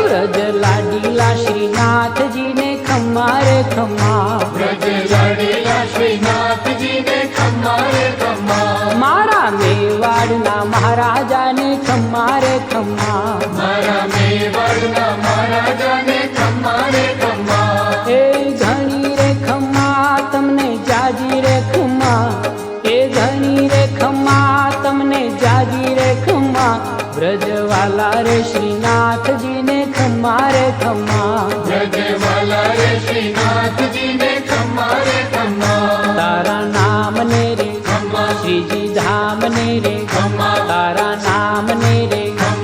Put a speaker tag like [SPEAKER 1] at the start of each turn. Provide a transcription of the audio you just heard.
[SPEAKER 1] વ્રજ લાડીલા શ્રીનાથજી ને ખમ્મા રે ખમ્મા,
[SPEAKER 2] વ્રજ લાડીલા શ્રીનાથજી ને ખમ્મા રે ખમ્મા,
[SPEAKER 1] મારા મેવાડના મહારાજાને ખમ્મા રે ખમ્મા,
[SPEAKER 2] મારા મેવાડના મહારાજાને ખમ્મા રે ખમ્મા.
[SPEAKER 1] એ ઘણી રે ખમ્મા તમને જાજી રે ખમ્મા, એ ઘણી રે ખમ્મા તમને જાજી રે ખમ્મા, વ્રજવાલા રે શ્રીનાથજી ને ખમ્મા રે ખમ્મા,
[SPEAKER 2] વ્રજવાલા રે શ્રીનાથજી ને ખમ્મા રે ખમ્મા.
[SPEAKER 1] તારા નામ ને રે
[SPEAKER 2] ખમ્મા
[SPEAKER 1] શ્રીજી ધામ ને રે,
[SPEAKER 2] ખમ્મા
[SPEAKER 1] તારા નામ ને રે